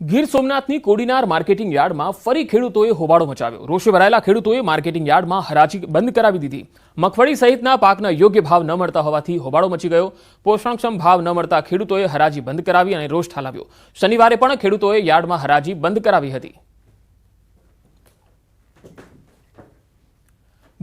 Gir સોમનાથની Kodinar marketing યાર્ડમાં ફરી ખેડૂતોએ હોબાળો મચાવ્યો। રોષે ભરાયેલા ખેડૂતોએ માર્કેટિંગ યાર્ડમાં હરાજી બંધ કરાવી દીધી। મગફળી સહિતના પાકના યોગ્ય ભાવ ન મળતા હોવાથી હોબાળો મચી ગયો। પોષણક્ષમ ભાવ ન મળતા ખેડૂતોએ હરાજી બંધ કરાવી અને રોષ ઠાલવ્યો। શનિવારે પણ ખેડૂતોએ યાર્ડમાં હરાજી બંધ કરાવી હતી।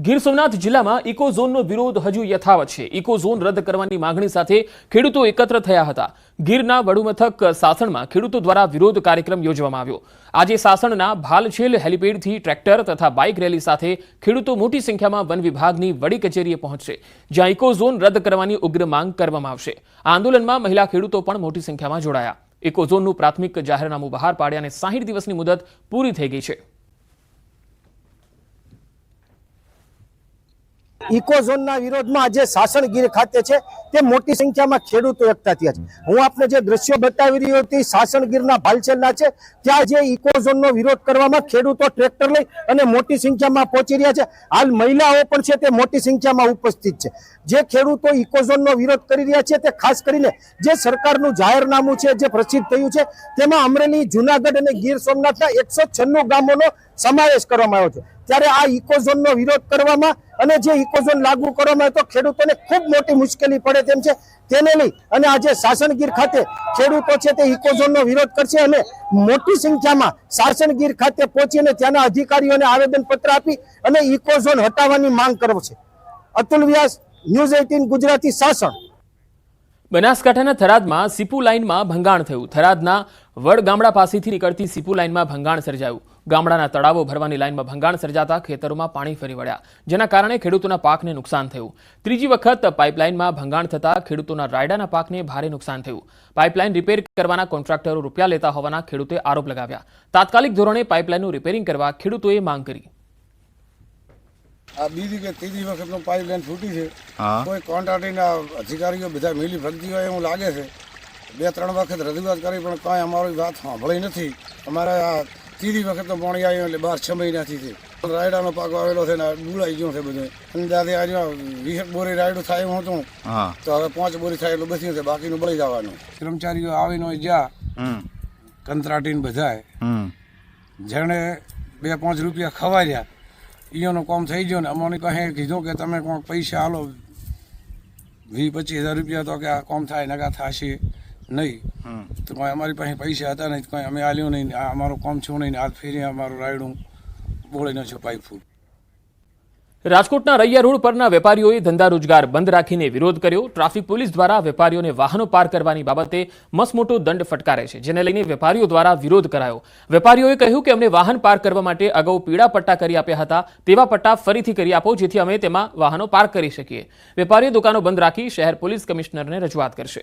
ગીર સોમનાથ જિલ્લામાં ઇકોઝોનનો વિરોધ હજુ યથાવત છે। ઇકોઝોન રદ કરવાની માંગણી સાથે ખેડૂતો એકત્ર થયા હતા। ગીરના વડુમથક સાસણમાં ખેડૂતો દ્વારા વિરોધ કાર્યક્રમ યોજવામાં આવ્યો। આજે સાસણના ભાલછેલ હેલિપેડથી ટ્રેક્ટર તથા બાઇક રેલી સાથે ખેડૂતો મોટી સંખ્યામાં વન વિભાગની વડી કચેરીએ પહોંચશે, જ્યાં ઇકોઝોન રદ કરવાની ઉગ્ર માંગ કરવામાં આવશે। આ આંદોલનમાં મહિલા ખેડૂતો પણ મોટી સંખ્યામાં જોડાયા। ઇકોઝોનનું પ્રાથમિક જાહેરનામું બહાર પાડ્યા અને 60 દિવસની મુદત પૂરી થઈ ગઈ છે। ઇકોઝોનના વિરોધમાં આજે સાસણ ગીર ખાતે છે તે મોટી સંખ્યામાં ખેડૂતો એકઠા થયા છે। હું આપને જે દ્રશ્યો બતાવી રહ્યો હતી સાસણ ગીરના ભાલછેલના છે, ત્યાં જે ઇકોઝોનનો વિરોધ કરવામાં ખેડૂતો ટ્રેક્ટર લઈ અને મોટી સંખ્યામાં પહોંચી રહ્યા છે। હાલ મહિલાઓ પણ છે તે મોટી સંખ્યામાં ઉપસ્થિત છે। જે ખેડૂતો ઇકોઝોનનો વિરોધ કરી રહ્યા છે તે ખાસ કરીને જે સરકારનું જાહેરનામું છે જે પ્રસિદ્ધ થયું છે તેમાં અમરેલી, જુનાગઢ અને ગીર સોમનાથના 196 ગામોનો સમાવેશ કરવામાં આવ્યો છે। ત્યારે આ ઇકોઝોનનો વિરોધ કરવામાં અને જે ઇકોઝોન લાગુ કરવામાં આવે તો ખેડૂતોને ખૂબ મોટી મુશ્કેલી પડે તેમ છે। તેને લઈ અને આજે સાસણગીર ખાતે ખેડૂતો છે તે ઇકોઝોનનો વિરોધ કરશે અને મોટી સંખ્યામાં સાસણગીર ખાતે પહોંચીને ત્યાંના અધિકારીઓને આવેદનપત્ર આપી અને ઇકોઝોન હટાવવાની માંગ કરશે। અતુલ વ્યાસ, ન્યૂઝ 18 ગુજરાતી, સાસણ। બનાસકાંઠાના થરાદમાં સીપુ લાઇનમાં ભંગાણ થયું। થરાદના વડ ગામડા પાસેથી નીકળતી સીપુ લાઇનમાં ભંગાણ સર્જાયું। ગામડાના તળાવો ભરવાની લાઇનમાં ભંગાણ સર્જાતા ખેતરોમાં પાણી ફરી વળ્યા, જેના કારણે ખેડૂતોના પાકને નુકસાન થયું। ત્રીજી વખત પાઇપલાઇનમાં ભંગાણ થતાં ખેડૂતોના રાયડાના પાકને ભારે નુકસાન થયું। પાઇપલાઇન રિપેર કરવાના કોન્ટ્રાક્ટરો રૂપિયા લેતા હોવાના ખેડૂતોએ આરોપ લગાવ્યા। તાત્કાલિક ધોરણે પાઇપલાઇનનું રિપેરિંગ કરવા ખેડૂતોએ માંગ કરી। આ બીજી કે ત્રીજી વખતનો પાઇપલાઇન ફૂટી છે। કોઈ કોન્ટ્રાક્ટરના અધિકારીઓ બધા મિલી ભગતી હોય એવું લાગે છે। 2-3 વખત રજૂઆત કરી પણ કાંઈ અમારી વાત સાંભળી નથી। અમારે આ ત્રીજી વખતનો પાણી આવ્યો એટલે 12-6 મહિનાથી છે। રાયડાનો પાક આવેલો છે ને ડૂલાઈ ગયો છે બધું। અંદાજે આજે 20 બોરી રાયડું થાય એવું હતું તો હવે 5 બોરી થાય એટલું બચ્યું છે, બાકીનું બળી જવાનું। કર્મચારીઓ આવીને જ્યાં કંત્રાટીને બધાય જેણે 2-5 રૂપિયા ખવાર્યા ઈઓનું કામ થઈ ગયું ને અમને કહે કીધું કે તમે કોઈ પૈસા આલો 20-25 હજાર રૂપિયા તો કે આ કામ થાય નકા થશે નહીં। તો કોઈ અમારી પાસે પૈસા હતા નહીં, કંઈ અમે આલ્યું નહીં। આ અમારું કામ છું નહીં, હાથ ફેરી અમારું રાયડું બોળીને છે પાઇપ ફૂટ। રાજકોટના રૈયા રોડ પરના વેપારીઓએ ધંધા રોજગાર બંધ રાખીને વિરોધ કર્યો। ટ્રાફિક પોલીસ દ્વારા વેપારીઓને વાહનો પાર્ક કરવાની બાબતે મસમોટો દંડ ફટકારે છે, જેને લઈને વેપારીઓ દ્વારા વિરોધ કરાયો। વેપારીઓએ કહ્યું કે અમને વાહન પાર્ક કરવા માટે અગાઉ પીળા પટ્ટા કરી આપ્યા હતા, તેવા પટ્ટા ફરીથી કરી આપો જેથી અમે તેમાં વાહનો પાર્ક કરી શકીએ। વેપારીઓ દુકાનો બંધ રાખી શહેર પોલીસ કમિશનરને રજૂઆત કરશે।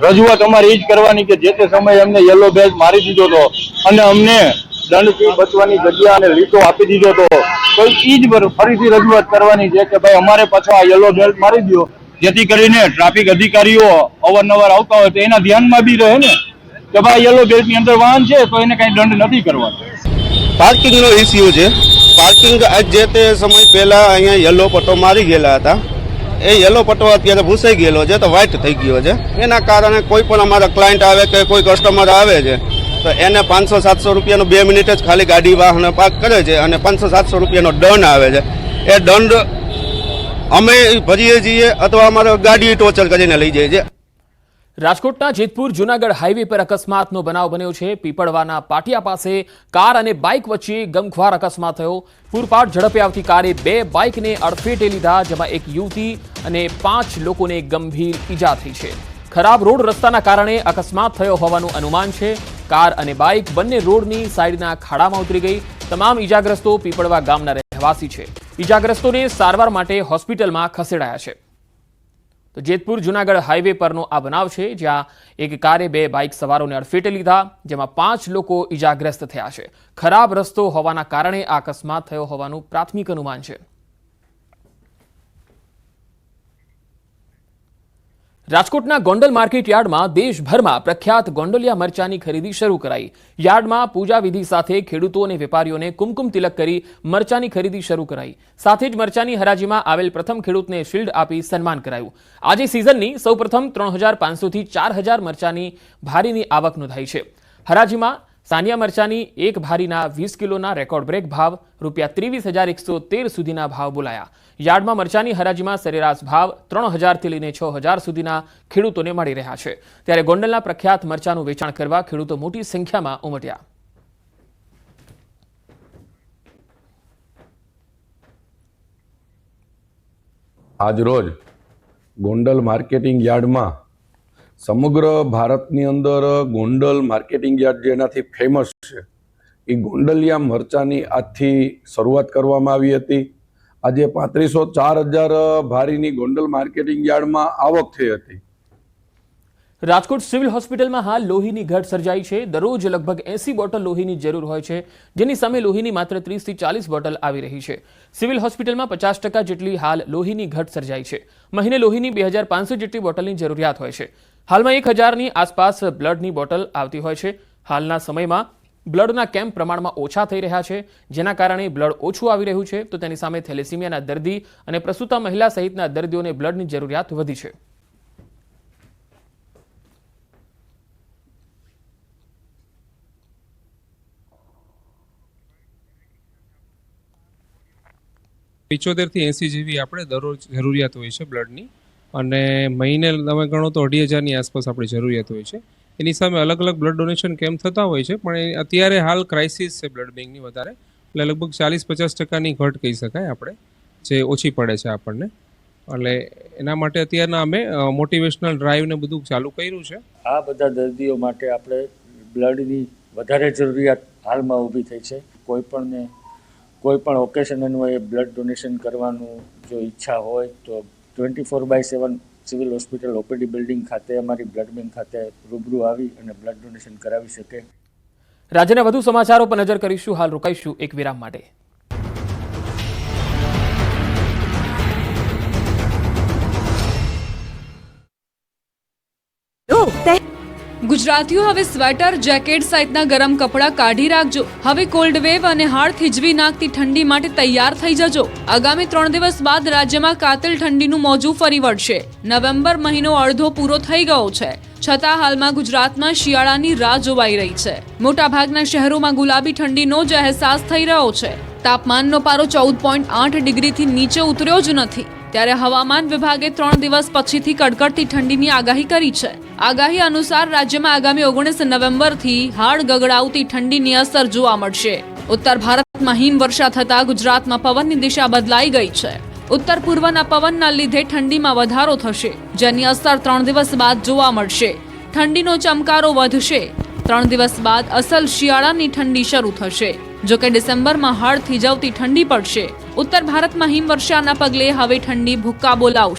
રજૂઆત અમારે એ જ કરવાની કે જે તે સમયે અમને યલો બેલ્ટ મારી દીધો હતો અને અમને દંડથી બચવાની જગ્યા અને લીટો આપી દીધો હતો, તો એ જ ફરીથી રજૂઆત કરવાની છે કે ભાઈ અમારે પાછો આ યલો બેલ્ટ મારી દો, જેથી કરીને ટ્રાફિક અધિકારીઓ અવારનવાર આવતા હોય તો એના ધ્યાનમાં બી રહે ને કે ભાઈ યલો બેલ્ટની અંદર વાહન છે તો એને કઈ દંડ નથી કરવાનો। પાર્કિંગનો ઇસ્યુ છે। પાર્કિંગ આજ જે તે સમય પહેલા અહીંયા યલો પટ્ટો મારી ગયેલા હતા, એ યલો પટ્ટો અત્યારે ભૂસાઈ ગયેલો છે તો વ્હાઇટ થઈ ગયો છે। એના કારણે કોઈ પણ અમારા ક્લાયન્ટ આવે કે કોઈ કસ્ટમર આવે છે તો એને 500-700 રૂપિયાનો 2 મિનિટ જ ખાલી ગાડી વાહન પાર્ક કરે છે અને 500-700 રૂપિયાનો દંડ આવે છે। એ દંડ અમે ભરીએ છીએ અથવા અમારે ગાડી ટોચર કરીને લઈ જાય છે। રાજકોટના જેતપુર જુનાગઢ હાઈવે પર અકસ્માતનો બનાવ બન્યો છે। પીપળવાના પાટિયા પાસે કાર અને બાઇક વચ્ચે ગમખ્વાર અકસ્માત થયો। પૂરપાટ ઝડપે આવતી કારે 2 બાઇકને અડફેટે લીધા, જેમાં એક યુવતી અને 5 લોકોને ગંભીર ઈજા થઈ છે। ખરાબ રોડ રસ્તાના કારણે અકસ્માત થયો હોવાનું અનુમાન છે। કાર અને બાઇક બંને રોડની સાઈડના ખાડામાં ઉતરી ગઈ। તમામ ઈજાગ્રસ્તો પીપળવા ગામના રહેવાસી છે। ઈજાગ્રસ્તોને સારવાર માટે હોસ્પિટલમાં ખસેડાયા છે। તો જેતપુર જુનાગઢ હાઈવે પરનો આ બનાવ છે, જ્યાં એક કારે 2 બાઇક સવારોને અડફેટે લીધા, જેમાં 5 લોકો ઈજાગ્રસ્ત થયા છે। ખરાબ રસ્તો હોવાના કારણે આ અકસ્માત થયો હોવાનું પ્રાથમિક અનુમાન છે। રાજકોટના ગોંડલ માર્કેટ યાર્ડમાં દેશભરમાં પ્રખ્યાત ગોંડલિયા મરચાની ખરીદી શરૂ કરાઈ। યાર્ડમાં પૂજા વિધિ સાથે ખેડૂતો અને વેપારીઓને કુમકુમ તિલક કરી મરચાની ખરીદી શરૂ કરાઈ। સાથે જ મરચાની હરાજીમાં આવેલ પ્રથમ ખેડૂતને શિલ્ડ આપી સન્માન કરાયું। આજે સિઝનની સૌપ્રથમ 3500 થી 4000 મરચાની ભારીની આવક નોંધાઈ છે। હરાજીમાં સાનિયા મરચાની એક ભારીના 20 કિલોના રેકોર્ડ બ્રેક ભાવ ₹23,113 સુધીના ભાવ બોલાયા। યાર્ડમાં મરચાની હરાજીમાં સરેરાશ ભાવ 3000 થી લઈને 6000 સુધીના ખેડૂતોને મળી રહ્યા છે। ત્યારે ગોંડલના પ્રખ્યાત મરચાનું વેચાણ કરવા ખેડૂતો મોટી સંખ્યામાં ઉમટ્યા। આજરોજ ગોંડલ માર્કેટિંગ યાર્ડમાં સમગ્ર ભારતની અંદર ગોંડલ માર્કેટિંગ યાર્ડ જેનાથી ફેમસ છે એ ગોંડલિયા મરચાની આજથી શરૂઆત કરવામાં આવી હતી। આજે 3500-4000 ભારીની ગોંડલ માર્કેટિંગ યાર્ડમાં આવક થઈ હતી। રાજકોટ સિવિલ હોસ્પિટલમાં હાલ લોહીની ઘટ સર્જાઈ છે। દરરોજ લગભગ 80 બોટલ લોહીની જરૂર હોય છે, જેની સામે લોહીની માત્ર 30 થી 40 બોટલ આવી રહી છે। સિવિલ હોસ્પિટલમાં 50% જેટલી હાલ લોહીની ઘટ સર્જાઈ છે। મહિને લોહીની 2500 જેટલી બોટલની જરૂરિયાત હોય છે। હાલમાં 1000ની આસપાસ બ્લડની બોટલ આવતી હોય છે। હાલના સમયમાં બ્લડના કેમ્પ પ્રમાણમાં ઓછા થઈ રહ્યા છે, જેના કારણે બ્લડ ઓછું આવી રહ્યું છે, તો તેની સામે થેલેસીમિયાના દર્દી અને પ્રસૂતા મહિલા સહિતના દર્દીઓને બ્લડની જરૂરિયાત વધી છે। થી 80 જેવી આપણે દરરોજ જરૂરિયાત હોય છે બ્લડની, અને મહિને તમે ગણો તો 2500ની આસપાસ આપણી જરૂરિયાત હોય છે। એની સામે અલગ અલગ બ્લડ ડોનેશન કેમ્પ થતા હોય છે, પણ અત્યારે હાલ ક્રાઇસિસ છે બ્લડ બેંકની વધારે, એટલે લગભગ 40-50%ની ઘટ કહી શકાય આપણે, જે ઓછી પડે છે આપણને। એટલે એના માટે અત્યારના અમે મોટિવેશનલ ડ્રાઈવ ને બધું ચાલુ કર્યું છે। આ બધા દર્દીઓ માટે આપણે બ્લડની વધારે જરૂરિયાત હાલમાં ઊભી થઈ છે। કોઈ પણ ઓકેશન અન્વયે બ્લડ ડોનેશન કરવાનું જો ઈચ્છા હોય તો 24/7 સિવિલ હોસ્પિટલ ઓપીડી બિલ્ડિંગ ખાતે અમારી બ્લડ બેંક ખાતે રૂબરૂ આવી અને બ્લડ ડોનેશન કરાવી શકે। રાજ્યના વધુ સમાચારો પર નજર કરીશું। હાલ રોકાઈશું એક વિરામ માટે। ગુજરાતીઓ હવે સ્વેટર, જેકેટ સહિતના ગરમ કપડાં કાઢી રાખજો। હવે કોલ્ડ વેવ અને હાડ થીજવી નાખતી ઠંડી માટે તૈયાર થઈ જજો। આગામી 3 દિવસ બાદ રાજ્યમાં કાતિલ ઠંડીનું મોજું ફરી વળશે। નવેમ્બર મહિનો અડધો પૂરો થઈ ગયો છે, છતાં હાલમાં ગુજરાતમાં શિયાળાની રાહ જોવાઈ રહી છે। મોટાભાગના શહેરોમાં ગુલાબી ઠંડીનો જ અહેસાસ થઈ રહ્યો છે। તાપમાનનો પારો 14.8 ડિગ્રીથી નીચે ઉતર્યો જ નથી, ત્યારે હવામાન વિભાગે 3 દિવસ પછીથી કડકડતી ઠંડીની આગાહી કરી છે। આગાહી અનુસાર રાજ્યમાં આગામી 19 નવેમ્બરથી હાડ ગગડાવતી ઠંડીની અસર જોવા મળશે। ઉત્તર ભારતમાં હિમવર્ષા થતા ગુજરાતમાં પવનની દિશા બદલાઈ ગઈ છે। ઉત્તર પૂર્વના પવનના લીધે ઠંડીમાં વધારો થશે, જેની અસર 3 દિવસ બાદ જોવા મળશે। ઠંડીનો ચમકારો વધશે। 3 દિવસ બાદ અસલ શિયાળાની ઠંડી શરૂ થશે। જો કે ડિસેમ્બરમાં હાડ થીજવતી ઠંડી પડશે। ઉત્તર ભારતમાં હિમવર્ષાના પગલે હવે ઠંડી ભૂક્કા બોલાવશે।